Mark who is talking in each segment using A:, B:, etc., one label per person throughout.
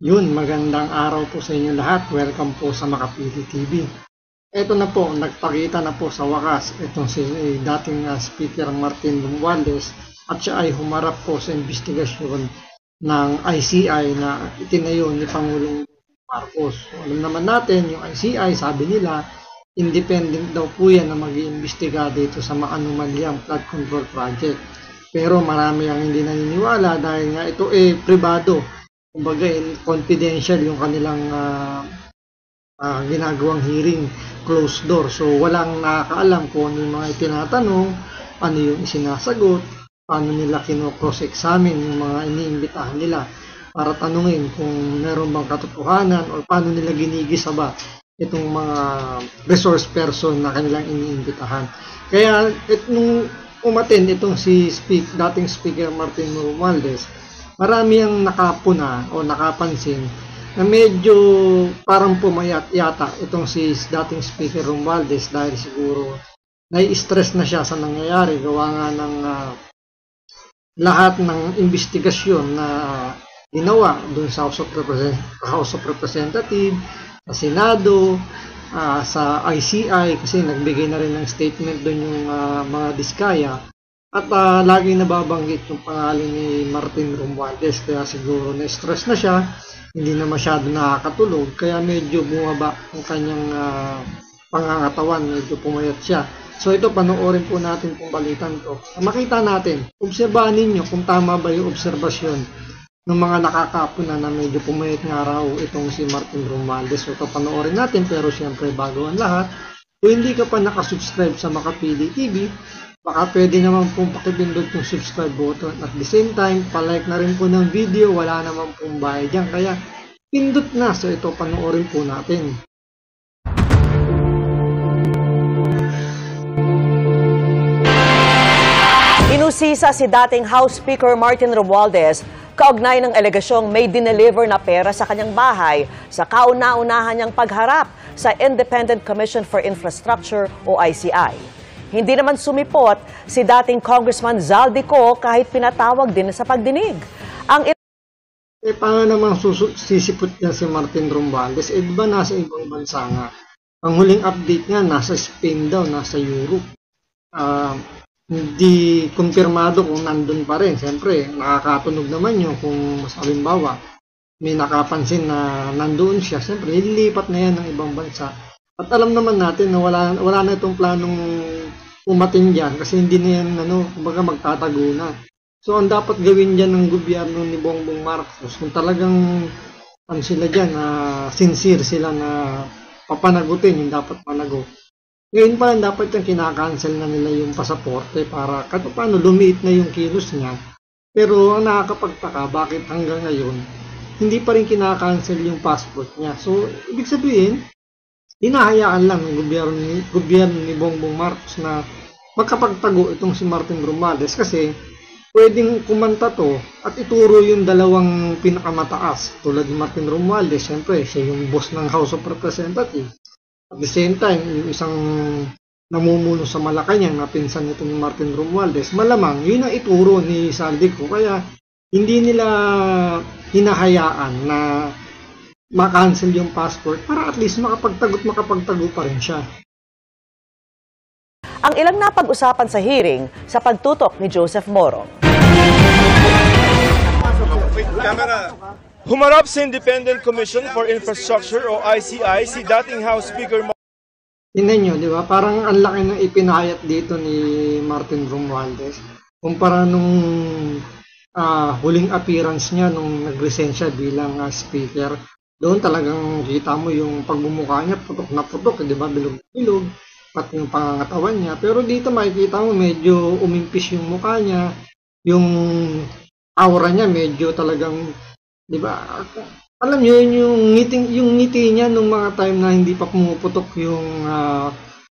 A: Yun, magandang araw po sa inyo lahat. Welcome po sa Makapili TV. Ito na po, nagpakita na po sa wakas itong si dating Speaker Martin Romualdez at siya ay humarap po sa investigasyon ng ICI na itinayo ni Pangulong Marcos. So, alam naman natin, yung ICI, sabi nila, independent daw po yan na mag-iimbestiga dito sa mga anomalyang flood control project. Pero marami ang hindi naniniwala dahil nga ito pribado. Kumbaga, confidential yung kanilang ginagawang hearing, closed door. So, walang nakakaalam kung ano yung mga itinatanong, ano yung isinasagot, paano nila kino-cross-examine yung mga iniimbitahan nila para tanungin kung meron bang katotohanan o paano nila ginigisa ba itong mga resource person na kanilang iniimbitahan. Kaya, nung umattend itong dating Speaker Martin Romualdez, marami ang nakapuna o nakapansin na medyo parang pumayat yata itong si dating Speaker Romualdez dahil siguro nai-stress na siya sa nangyayari gawa nga ng lahat ng investigasyon na ginawa doon sa House of Representatives, sa Senado, sa ICI kasi nagbigay na rin ng statement doon yung mga diskaya. At lagi nababanggit yung pangalan ni Martin Romualdez kaya siguro na-stress na siya, hindi na masyado nakakatulog kaya medyo bumaba ang kanyang pangangatawan, medyo pumayat siya. So ito, panoorin po natin kung balitan to. Makita natin, obserbahan ninyo kung tama ba yung obserbasyon ng mga nakakapuna na medyo pumayat nga raw itong si Martin Romualdez. So ito, panoorin natin pero siyempre bago ang lahat, kung hindi ka pa nakasubscribe sa Makapili TV, baka pwede naman pong pakipindot yung subscribe button at the same time, palike na rin po ng video, wala naman pong bayad dyan. Kaya pindot na. So ito, panoorin po natin.
B: Inusisa si dating House Speaker Martin Romualdez kaugnay ng alegasyong may dineliver na pera sa kanyang bahay sa kauna-unahan niyang pagharap sa Independent Commission for Infrastructure o ICI. Hindi naman sumipot si dating Congressman Zaldico kahit pinatawag din sa pagdinig.
A: Paano naman sisipot niya si Martin Romualdez? Diba nasa ibang bansa nga? Ang huling update niya, nasa Spain daw, nasa Europe. Hindi kumpirmado kung nandun pa rin. Siyempre, nakakatunog naman yun kung halimbawa may nakapansin na nandoon siya. Siyempre, nililipat na yan ng ibang bansa. At alam naman natin na wala na itong planong umatin dyan kasi hindi na yan kumbaga magtatago na. So ang dapat gawin dyan ng gobyerno ni Bongbong Marcos, kung talagang sila dyan, sincere sila na papanagutin yung dapat managot. Ngayon pa lang dapat yung kinakancel na nila yung pasaporte para kahit paano lumiit na yung kilos niya. Pero ang nakakapagtaka, bakit hanggang ngayon hindi pa rin kinakancel yung passport niya. So ibig sabihin, hinahayaan lang ng gobyerno ni Bongbong Marcos na magkapagtago itong si Martin Romualdez kasi pwedeng kumanta to at ituro yung dalawang pinakamataas tulad ni Martin Romualdez. Siyempre, siya yung boss ng House of Representatives. At the same time, yung isang namumuno sa Malacanang na pinsan nito ni Martin Romualdez, malamang yun ang ituro ni Zaldico. Kaya hindi nila hinahayaan na ma-cancel yung passport para at least makapagtago pa rin siya.
B: Ang ilang napag-usapan sa hearing sa pagtutok ni Joseph Moro.
C: Humarap sa Independent Commission for Infrastructure o ICI si dating House Speaker
A: Tingnan nyo, di ba? Parang ang laki ng ipinahayat dito ni Martin Romualdez kumpara nung huling appearance niya nung nag-resign siya bilang speaker. Doon talagang kita mo yung pagmumukha niya, putok na putok, di ba? Bilog-bilog, pati yung pangangatawan niya. Pero dito makikita mo medyo umimpis yung mukha niya, yung aura niya medyo talagang, di ba? Alam niyo yung ngiti niya nung mga time na hindi pa pumuputok yung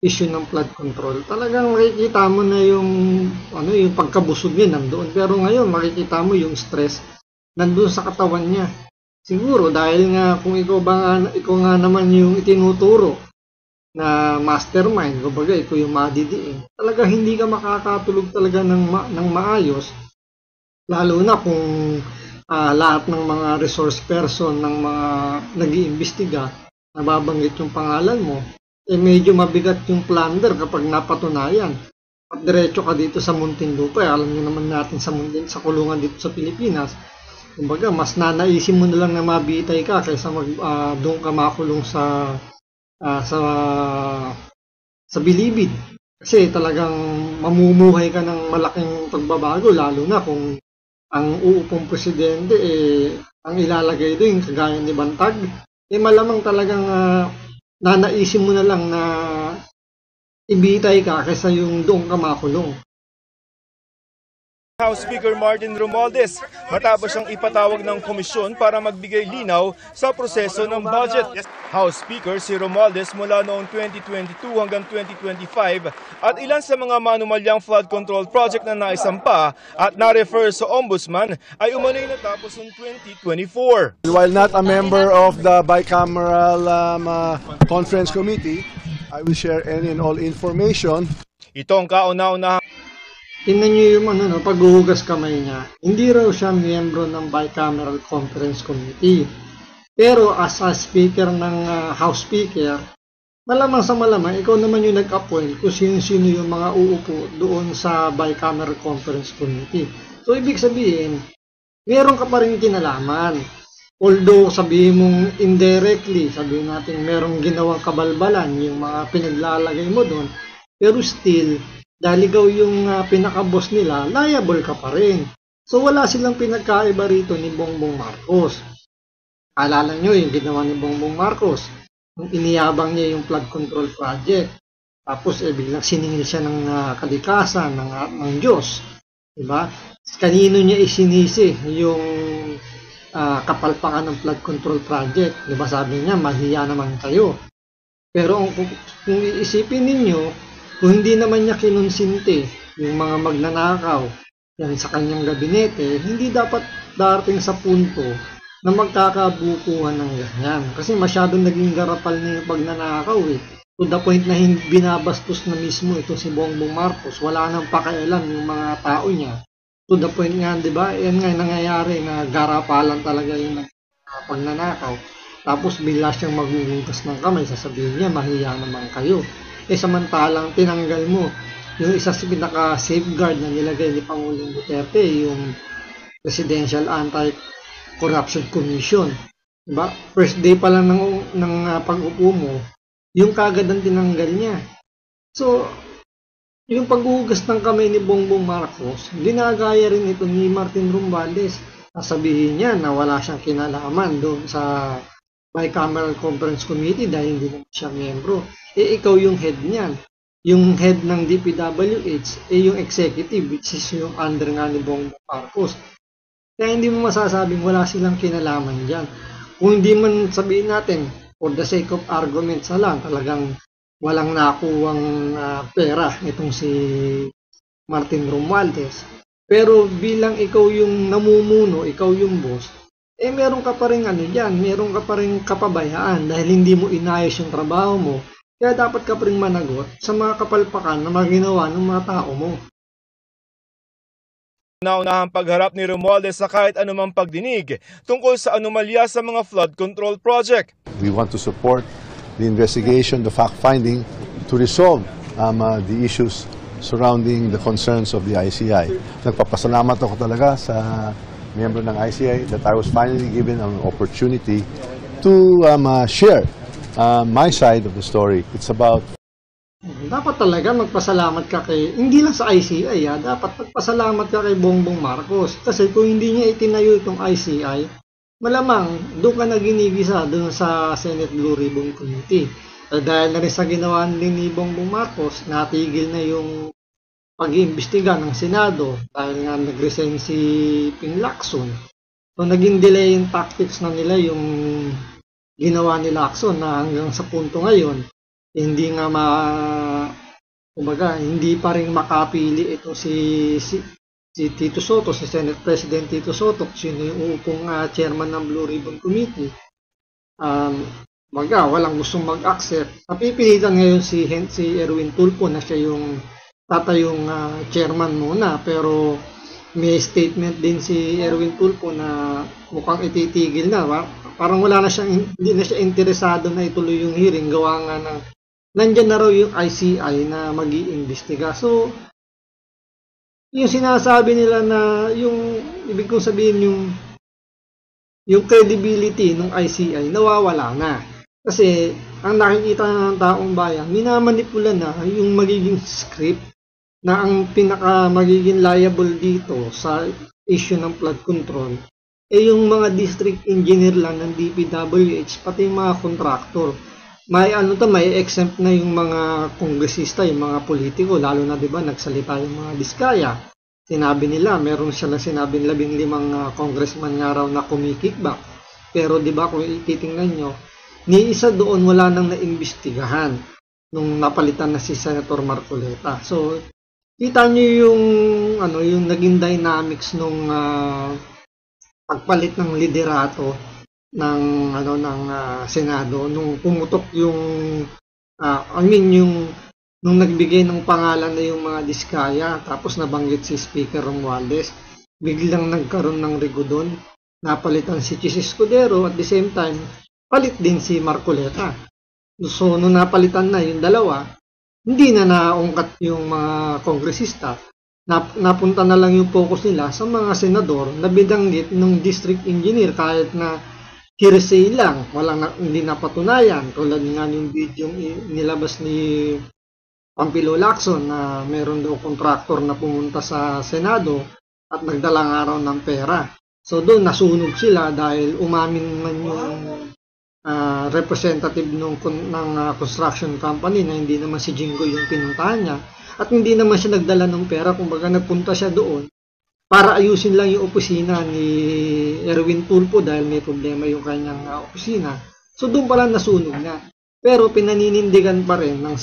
A: issue ng flood control. Talagang makikita mo na yung yung pagkabusog niya nandoon. Pero ngayon makikita mo yung stress nandoon sa katawan niya. Siguro dahil nga kung ikaw nga naman yung itinuturo na mastermind, kumbaga ikaw yung madidiin, talaga hindi ka makakatulog talaga ng maayos, lalo na kung lahat ng mga resource person ng mga nag-iimbestiga, nababanggit yung pangalan mo, medyo mabigat yung plunder kapag napatunayan. At diretso ka dito sa Muntinlupa, alam niyo naman natin sa kulungan dito sa Pilipinas, kumbaga mas nanaisin mo na lang na mabitay ka kaysa doon ka makulong sa bilibid. Kasi talagang mamumuhay ka ng malaking pagbabago, lalo na kung ang uupong presidente ang ilalagay doon kagaya ni Bantag, malamang talagang nanaisin mo na lang na ibitay ka kaysa yung doon ka makulong.
C: House Speaker Martin Romualdez matapos siyang ipatawag ng komisyon para magbigay linaw sa proseso ng budget. House Speaker si Romualdez mula noong 2022 hanggang 2025 at ilan sa mga manumalyang flood control project na naisampa at na-refer sa Ombudsman ay umano'y natapos noong 2024.
D: While not a member of the bicameral conference committee, I will share any and all information.
C: Itong kauna-unahang
A: Tingnan niyo yung paghuhugas kamay niya. Hindi raw siya miyembro ng Bicameral Conference Committee. Pero as a speaker ng House Speaker, malamang sa malamang, ikaw naman yung nag-appoint kung sino-sino yung mga uupo doon sa Bicameral Conference Committee. So, ibig sabihin, meron ka pa rin kinalaman. Although, sabihin mong indirectly, sabihin natin merong ginawang kabalbalan yung mga pinaglalagay mo doon, pero still, dahil ikaw yung pinaka-boss nila, liable ka pa rin. So wala silang pinagkaiba rito ni Bongbong Marcos. Alala nyo yung ginawa ni Bongbong Marcos, nung iniyabang niya yung flood control project. Tapos biglang siningil siya ng kalikasan ng Diyos. Diba? Kanino niya isinisi yung kapalpakan ng flood control project? Diba sabi niya, mahiya naman kayo. Pero kung iisipin ninyo, kung hindi naman niya kinonsinte yung mga magnanakaw yan sa kanyang gabinete, hindi dapat darating sa punto na magkakabukuhan ng ganyan. Kasi masyadong naging garapal na yung pagnanakaw To the point na binabastos na mismo ito si Bongbong Marcos. Wala nang pakialam yung mga tao niya. To the point nga, di ba? Yan nga nangyayari na garapalan talaga yung pagnanakaw. Tapos bigla siyang maghuhugas ng kamay, sasabihin niya, mahiya naman kayo. Samantalang tinanggal mo yung isa sa pinaka-safeguard na nilagay ni Pangulong Duterte, yung Presidential Anti-Corruption Commission. Diba? First day pa lang ng pag-upo mo, yung kagad ang tinanggal niya. So, yung paghuhugas ng kamay ni Bongbong Marcos, ginagaya rin ito ni Martin Romualdez. Sasabihin niya na wala siyang kinalaman doon sa Bicameral Conference Committee dahil hindi naman siya miyembro. Ikaw yung head niyan. Yung head ng DPWH, yung executive, which is yung under nga ni Bongbong Marcos. Kaya hindi mo masasabing wala silang kinalaman dyan. Kung hindi man sabihin natin, for the sake of arguments na lang, talagang walang nakuwang pera itong si Martin Romualdez. Pero bilang ikaw yung namumuno, ikaw yung boss, meron ka pa rin meron ka pa rin kapabayaan dahil hindi mo inayos yung trabaho mo. Kaya dapat ka pa rin managot sa mga kapalpakan na mga ginawa ng mga tao mo.
C: Naunahang pagharap ni Romualdez sa kahit anumang pagdinig tungkol sa anomalya sa mga flood control project.
D: We want to support the investigation, the fact-finding to resolve the issues surrounding the concerns of the ICI. Nagpapasalamat ako talaga sa miyembro ng ICI that I was finally given an opportunity to share my side of the story. It's about
A: Dapat talaga magpasalamat ka hindi lang sa ICI, dapat magpasalamat ka kay Bongbong Marcos. Kasi kung hindi niya itinayo itong ICI, malamang doon ka naginigisa doon sa Senate Blue Ribbon Committee. Dahil na rin sa ginawa ni Bongbong Marcos, natigil na yung pag-iimbestiga ng Senado dahil nga nag-resign si Ping Lacson. So naging delay yung tactics na nila yung ginawa ni Lacson na hanggang sa punto ngayon hindi nga hindi pa rin makapili ito si Tito Soto, si Senate President Tito Soto, sino yung uupong chairman ng Blue Ribbon Committee. Walang gustong mag-accept. Napipilitan ngayon si Erwin Tulfo na siya yung tatayong chairman muna, pero may statement din si Erwin Tulfo na mukhang ititigil na. Parang hindi na siya interesado na ituloy yung hearing, gawa nga ng nandyan na raw yung ICI na mag-iimbestiga. So, yung sinasabi nila na ibig kong sabihin yung credibility ng ICI nawawala na. Kasi ang nakikita ng taong bayan, minamanipula na yung magiging script na ang pinaka magiging liable dito sa issue ng flood control yung mga district engineer lang ng DPWH, pati yung mga contractor. May exempt na yung mga kongresista, yung mga politiko, lalo na 'di ba nagsalita yung mga Diskaya. Sinabi nila, meron sila sinabing 15 congressman nga raw na kumikickback. Pero 'di ba kung titingnan nyo, ni isa doon wala nang naimbestigahan nung napalitan na si Senator Marcoleta. So kita nyo yung naging dynamics nung pagpalit ng liderato ng Senado nung pumutok nung nagbigay ng pangalan na yung mga Diskaya, tapos nabanggit si Speaker Romualdez, biglang nagkaroon ng rigo doon, napalitan si Chis Escudero, at the same time palit din si Marcoleta. So nung napalitan na yung dalawa, hindi na naungkat yung mga kongresista, napunta na lang yung focus nila sa mga senador na bidanggit ng district engineer kahit na hearsay lang, hindi napatunayan. Tulad nga yung video nilabas ni Pampilo Lacson na meron daw contractor na pumunta sa Senado at nagdalang araw ng pera. So doon nasunog sila dahil umamin man yung representative ng construction company na hindi naman si Jingo yung pinuntahan niya. At hindi naman siya nagdala ng pera, kumbaga nagpunta siya doon para ayusin lang yung opisina ni Erwin Tulfo dahil may problema yung kanyang opisina. So doon pala nasunog na. Pero pinaninindigan pa rin ng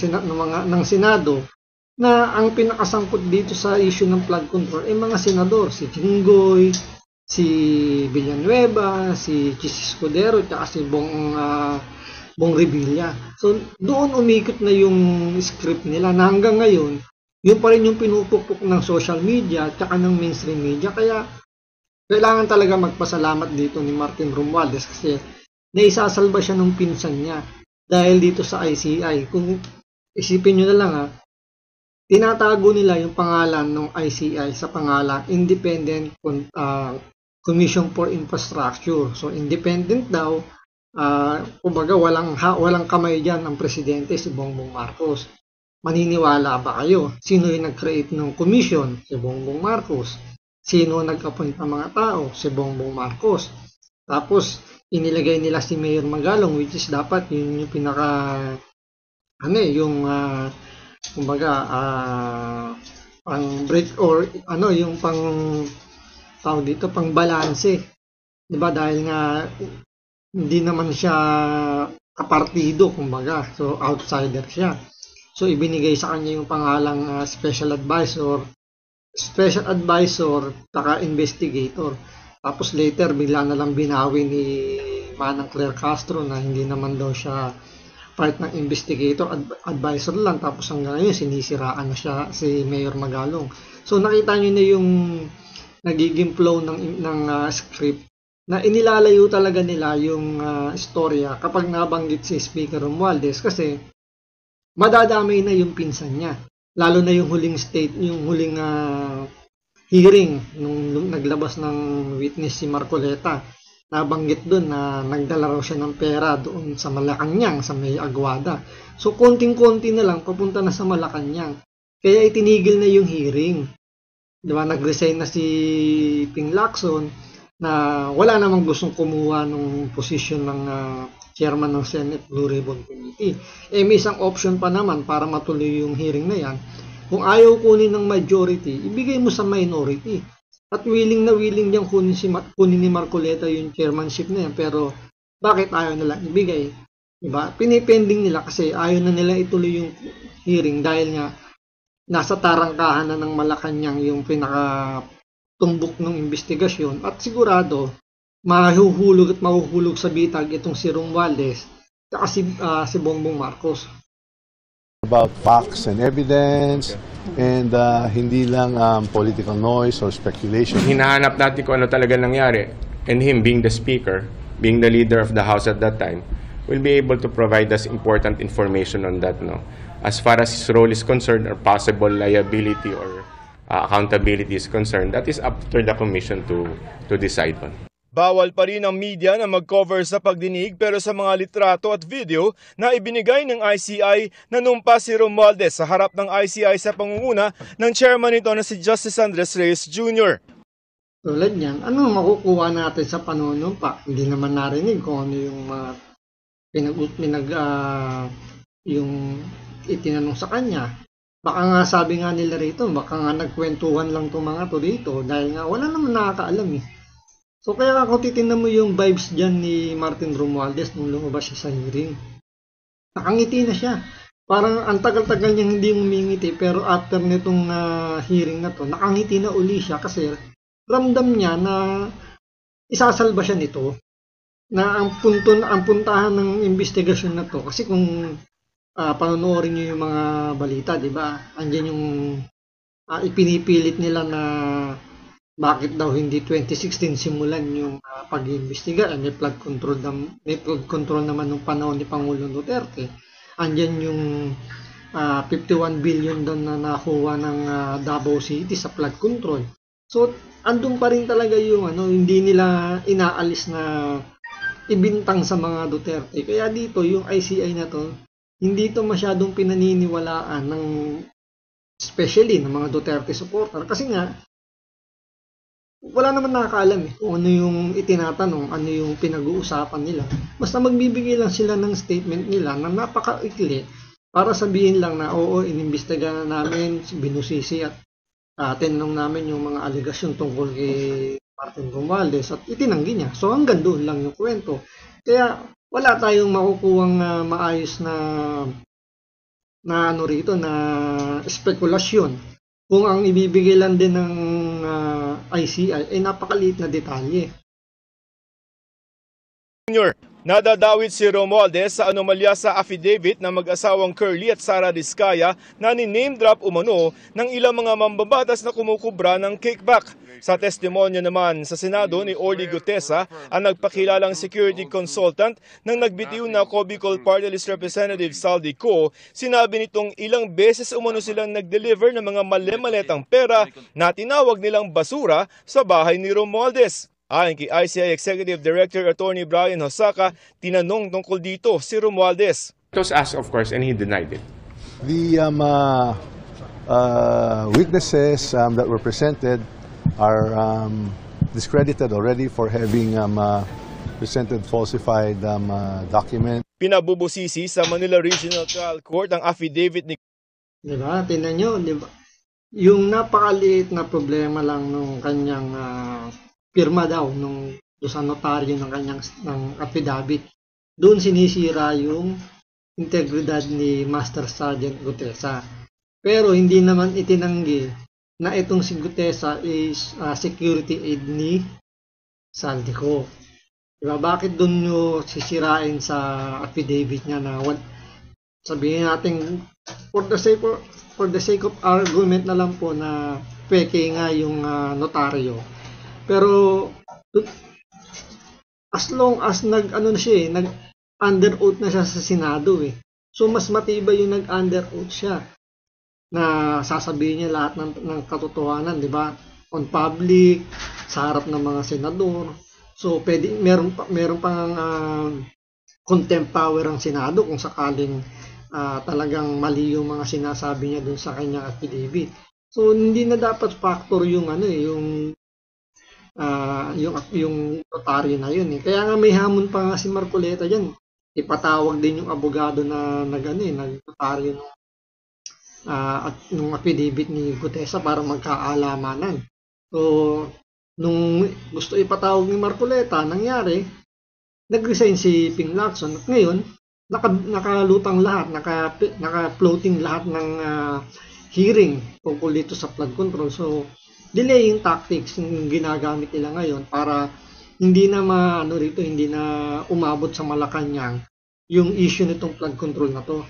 A: Senado na ang pinakasangkot dito sa issue ng flood control ay mga senador, si Jinggoy, si Villanueva, si Chis Escudero, at si Bong Revilla. So, doon umikot na yung script nila na hanggang ngayon, yun pa rin yung pinupukpok ng social media at saka ng mainstream media. Kaya, kailangan talaga magpasalamat dito ni Martin Romualdez kasi naisasalba siya ng pinsan niya dahil dito sa ICI. Kung isipin nyo na lang tinatago nila yung pangalan ng ICI sa pangalan Independent Commission for Infrastructure. So, independent daw. Kumbaga walang kamay dyan ang presidente, si Bongbong Marcos. Maniniwala ba kayo? Sino yung nag-create ng commission? Si Bongbong Marcos. Sino nag-appoint ng mga tao? Si Bongbong Marcos. Tapos inilagay nila si Mayor Magalong, which is dapat yun yung pinaka pang break or yung pang balanse. 'Di ba? Dahil nga hindi naman siya kapartido, kumbaga. So, outsider siya. So, ibinigay sa kanya yung pangalang special advisor, taka investigator. Tapos later, bigla na lang binawi ni Manang Claire Castro na hindi naman daw siya part ng investigator, advisor lang. Tapos hanggang ngayon, sinisiraan na siya si Mayor Magalong. So, nakita nyo na yung nagiging flow ng script na inilalayo talaga nila yung istorya kapag nabanggit si Speaker Romualdez kasi madadamay na yung pinsan niya. Lalo na yung huling hearing nung naglabas ng witness si Marcoleta. Nabanggit doon na nagdala raw siya ng pera doon sa Malacanang, sa May Aguada. So konting-konti na lang papunta na sa Malacanang. Kaya itinigil na yung hearing. Diba, nag-resign na si Ping Lacson na wala namang gustong kumuha ng posisyon ng chairman ng Senate Blue Ribbon Committee. May isang option pa naman para matuloy yung hearing na yan. Kung ayaw kunin ng majority, ibigay mo sa minority. At willing na willing niyang kunin ni Marcoleta yung chairmanship na yan. Pero bakit ayaw nila ibigay? Diba? Pinipending nila kasi ayaw na nila ituloy yung hearing dahil nga nasa tarangkahan na ng Malacanang yung pinaka-tumbok ng investigasyon at sigurado mahuhulog sa bitag itong si Romualdez at si Bongbong Marcos.
D: About facts and evidence, and hindi lang political noise or speculation.
E: Hinahanap natin kung ano talaga nangyari, and him being the speaker, being the leader of the House at that time, will be able to provide us important information on that. No? As far as his role is concerned, or possible liability or accountability is concerned, that is up to the Commission to decide on.
C: Bawal pa rin ang media na mag-cover sa pagdinig, pero sa mga litrato at video na ibinigay ng ICI, nanumpa si Romualdez sa harap ng ICI sa pangunguna ng chairman nito na si Justice Andres Reyes Jr.
A: Tulad niyan, ano makukuha natin sa panunumpa? Hindi naman narinig kung ano yung yung itinanong sa kanya. Baka nga sabi nga nila rito, baka nga nagkwentuhan lang itong mga to dito dahil nga wala naman nakakaalam eh. So kaya ako titingnan mo yung vibes dyan ni Martin Romualdez nung lumabas siya sa hearing. Nakangiti na siya. Parang ang tagal-tagal niyang hindi umingiti, pero after nitong hearing na to, nakangiti na uli siya kasi ramdam niya na isasalba siya nito. Na ang puntahan ng investigasyon na to, kasi kung panonoorin niyo yung mga balita, di ba? Andiyan yung ipinipilit nila na bakit daw hindi 2016 simulan yung pag-iimbestiga. May flood control naman nung panahon ni Pangulong Duterte. Andyan yung 51 billion daw na nakuha ng Davao City sa flood control. So, andun pa rin talaga yung hindi nila inaalis na ibintang sa mga Duterte. Kaya dito, yung ICI na to, hindi to masyadong pinaniniwalaan ng especially ng mga Duterte supporter. Kasi nga, wala naman nakakaalam kung ano yung itinatanong, ano yung pinag-uusapan nila. Basta magbibigay lang sila ng statement nila na napakaikli para sabihin lang na oo, inimbestiga na namin, binusisi at tinanong namin yung mga aligasyon tungkol kay Martin Romualdez at itinanggi niya. So hanggang doon lang yung kwento. Kaya wala tayong makukuhang maayos na rito na spekulasyon. Kung ang ibibigay lang din ng ICI ay napakaliit na detalye.
C: Nadadawit si Romualdez sa anomalya sa affidavit ng mag-asawang Curly at Sara Diskaya na ni-name drop umano ng ilang mga mambabatas na kumukubra ng kickback. Sa testimonya naman sa Senado ni Orly Gutesa, ang nagpakilalang security consultant ng nagbitiw na Cobicol Party List Representative Saldi Co, sinabi nitong ilang beses umano silang nag-deliver ng mga mali-maletang pera na tinawag nilang basura sa bahay ni Romualdez. Ayon kay ICI Executive Director Attorney Brian Hosaka, tinanong tungkol dito si Romualdez.
E: It was asked, of course, and he denied it.
D: The witnesses that were presented are discredited already for having presented falsified document.
C: Pinabubusisi sa Manila Regional Trial Court ang affidavit ni
A: Diba? Tingnan nyo, diba? Yung napakaliit na problema lang nung kanyang pirma daw nung sa notaryo ng kanyang affidavit. Doon sinisira yung integridad ni Master Sergeant Gutesa. Pero hindi naman itinanggi na itong si Gutesa is security aid ni Saldico. Diba? Bakit doon nyo sisirain sa affidavit niya na sabihin natin for the sake of argument na lang po na peke nga yung notaryo. Pero as long as nag-under oath na siya sa Senado So mas matibay yung nag-under oath siya na sasabihin niya lahat ng katotohanan, 'di ba? On public, sa harap ng mga senador. So pwede meron pang contempt power ang Senado kung sakaling talagang mali yung mga sinasabi niya dun sa kanyang affidavit. So hindi na dapat factor yung yung notaryo na yun Kaya nga may hamon pa nga si Marcoleta diyan. Ipatawag din yung abogado na nag-notaryo nung affidavit ni Gutesa para magkaalamanan. So nung gusto ipatawag ni Marcoleta, nangyari, nag-resign si Ping Lacson at ngayon nakalutang lahat, naka-floating lahat ng hearing tungkol dito sa flood control. So delaying tactics yung ginagamit nila ngayon para hindi na hindi na umabot sa Malacanang yung issue nitong flood control na to.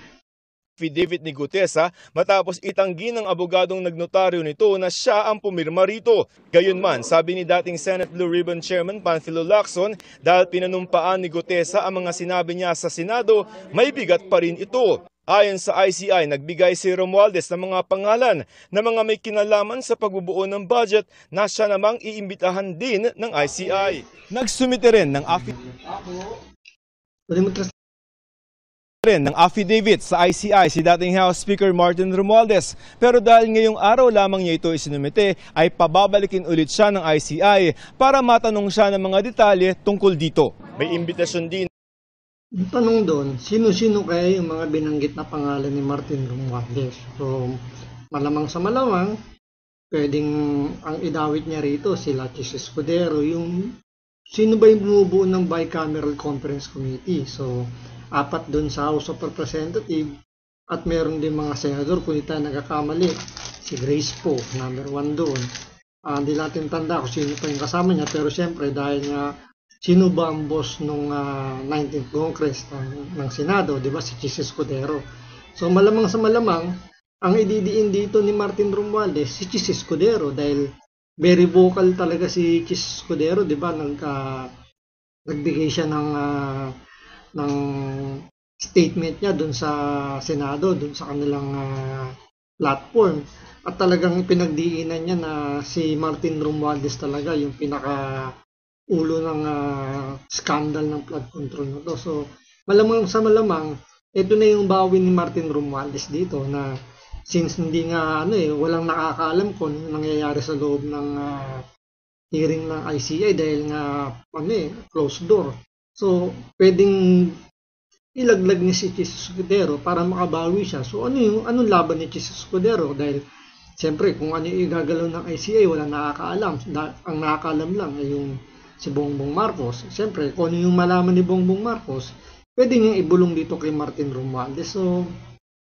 C: affidavit ni Gutesa matapos itanggi ng abogadong nagnotaryo nito na siya ang pumirma rito. Gayunman, sabi ni dating Senate Blue Ribbon Chairman Panfilo Lacson, dahil pinanumpaan ni Gutesa ang mga sinabi niya sa Senado, may bigat pa rin ito. Ayon sa ICI, nagbigay si Romualdez ng mga pangalan na mga may kinalaman sa pagbubuo ng budget na siya namang iimbitahan din ng ICI. Nagsumite rin ng affidavit sa ICI si dating House Speaker Martin Romualdez, pero dahil ngayong araw lamang niya ito isinumite ay pababalikin ulit siya ng ICI para matanong siya ng mga detalye tungkol dito. May imbitasyon din.
A: Yung tanong doon, sino-sino kaya yung mga binanggit na pangalan ni Martin Romualdez? So, malamang sa malamang, pwedeng ang idawit niya rito sila Chis Escudero, yung sino ba yung bumubuo ng Bicameral Conference Committee? So, 4 doon sa House of Representatives at meron din mga senador, kung hindi tayo nagkakamali, si Grace Poe, number 1 doon. Hindi natin tanda kung sino pa yung kasama niya, pero siyempre dahil nga sino ba ang boss nung 19th Congress ng Senado, di ba, si Chis Escudero. So malamang sa malamang, ang ididiin dito ni Martin Romualdez, si Chis Escudero, dahil very vocal talaga si Chis Escudero, di ba, nagbigay siya ng statement niya dun sa Senado, dun sa kanilang platform. At talagang pinagdiinan niya na si Martin Romualdez talaga yung pinaka-ulo ng scandal ng flood control na to. So, malamang sa malamang, ito na yung bawi ni Martin Romualdez dito na since hindi nga walang nakakaalam kung nangyayari sa loob ng hearing ng ICI dahil nga closed door. So, pwedeng ilaglag ni si Chis Escudero para makabawi siya. So, anong laban ni Chis Escudero? Dahil, siyempre, kung ano yung igagalaw ng ICI, walang nakakaalam. Ang nakakaalam lang ay yung si Bongbong Marcos. Siyempre, kung ano yung malaman ni Bongbong Marcos, pwede niyang ibulong dito kay Martin Romualdez. So,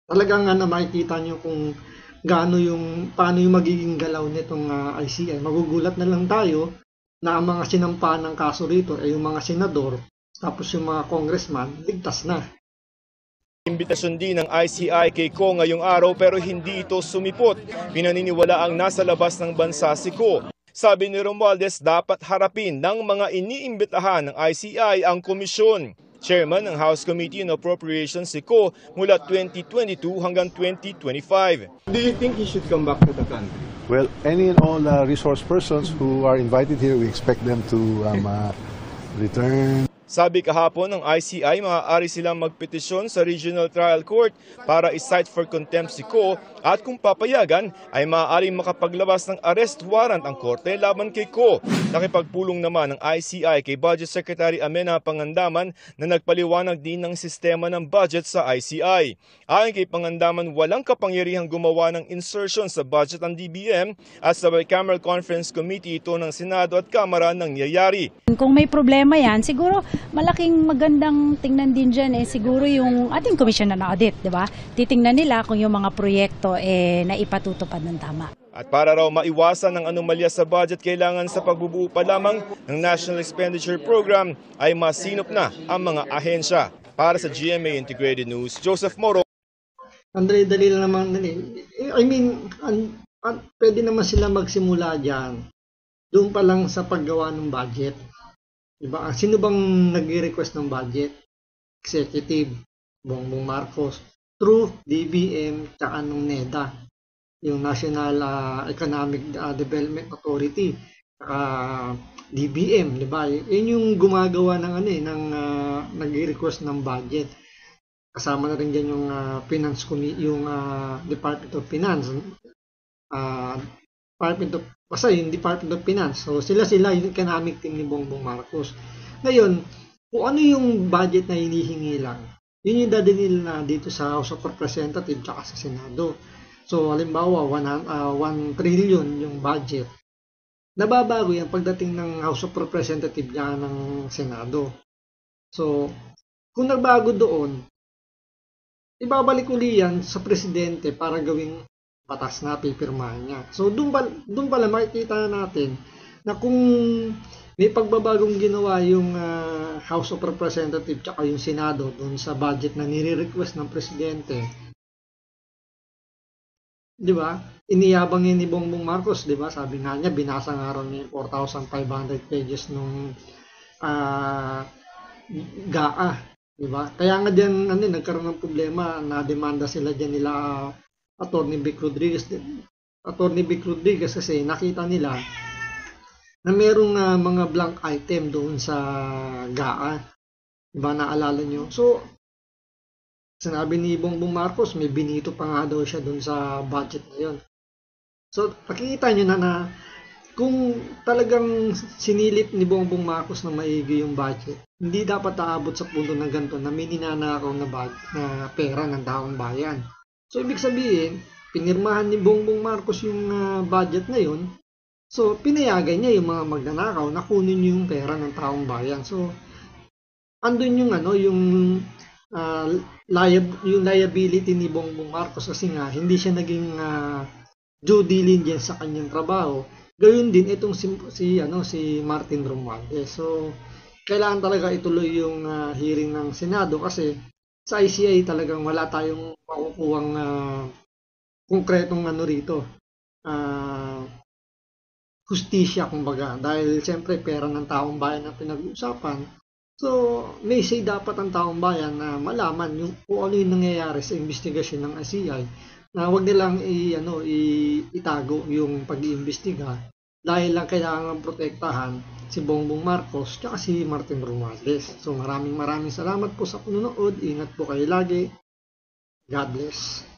A: talagang na makikita niyo kung paano yung magiging galaw nitong ICI. Magugulat na lang tayo na ang mga sinampahan ng kaso rito ay yung mga senador, tapos yung mga congressman, ligtas na.
C: Imbitasyon din ng ICI kay Ko ngayong araw pero hindi ito sumipot. Pinaniniwala ang nasa labas ng bansa si Ko. Sabi ni Romualdez, dapat harapin ng mga iniimbitahan ng ICI ang komisyon. Chairman ng House Committee on Appropriations si Ko mula 2022 hanggang 2025. Do you think he should come back to the country?
D: Well, any and all resource persons who are invited here, we expect them to return.
C: Sabi kahapon ng ICI, maaari silang magpetisyon sa Regional Trial Court para i-cite for contempt si Ko at kung papayagan ay maaaring makapaglabas ng arrest warrant ang korte laban kay Ko. Nakipagpulong naman ng ICI kay Budget Secretary Amenah Pangandaman na nagpaliwanag din ng sistema ng budget sa ICI. Ayon kay Pangandaman, walang kapangyarihang gumawa ng insertion sa budget ng DBM at sa Bicameral Conference Committee ito ng Senado at Kamara nang nangyayari.
F: Kung may problema yan, siguro malaking magandang tingnan din dyan siguro yung ating Commission on Audit, di ba? Titingnan nila kung yung mga proyekto naipatutupad ng tama.
C: At para raw maiwasan ng anomalya sa budget, kailangan sa pagbubuo pa lamang ng National Expenditure Program ay masinop na ang mga ahensya. Para sa GMA Integrated News, Joseph Moro.
A: Andre, dali lang naman. I mean, pwede naman sila magsimula dyan. Doon pa lang sa paggawa ng budget. Diba? Sino bang nag-request ng budget? Executive, Bongbong Marcos, through DBM, tsaka nung NEDA, yung National Economic Development Authority, tsaka DBM, diba? Yun yung gumagawa ng nag-request ng budget. Kasama na rin dyan yung Finance Committee, yung Department of Finance, basta yung Department of Finance. So sila yung economic team ni Bongbong Marcos. Ngayon, kung ano yung budget na hinihingi lang, yun yung dadalhin na dito sa House of Representatives at sa Senado. So halimbawa 1 trillion yung budget. Nababago yan pagdating ng House of Representatives at ng Senado. So kung nagbago doon, ibabalik uli yan sa presidente para gawing batas na pipirmahan niya. So doon pala makikita natin na kung may pagbabagong ginawa yung House of Representatives at yung Senado doon sa budget na nire-request ng presidente, Di ba? Iniyabang yun ni Bongbong Marcos, di ba? Sabi nga niya, binasa nga raw niya yung 4,500 pages nung GAA, di ba? Kaya nga diyan nagkaroon ng problema, na demanda sila diyan nila Attorney Vic Rodriguez. Attorney Vic Rodriguez kasi nakita nila na merong mga blank item doon sa GAA. Di ba, naalala nyo? So, sinabi ni Bongbong Marcos, may binito pa nga daw siya doon sa budget na yun. So, nakikita nyo na kung talagang sinilip ni Bongbong Marcos na maigi yung budget, hindi dapat aabot sa punto ng ganito na may ninanakaw na pera ng taong bayan. So, ibig sabihin, pinirmahan ni Bongbong Marcos yung budget na yun. So, pinayagan niya yung mga magnanakaw na kunin yung pera ng taong bayan. So, andun yung yung liability ni Bongbong Marcos kasi nga hindi siya naging due diligence sa kanyang trabaho. Gayun din itong si Martin Romualdez. So kailangan talaga ituloy yung hearing ng Senado kasi sa ICI talagang wala tayong makukuhang konkretong rito. Hustisya kumbaga, dahil siyempre pera ng taong bayan ang pinag-uusapan. So, may say dapat ang taong bayan na malaman kung ano yung nangyayari sa investigasyon ng ICI, na wag nilang itago yung pag-iimbestiga dahil lang kailangan protektahan si Bongbong Marcos at si Martin Romualdez. So, maraming salamat po sa panonood. Ingat po kayo lagi. God bless.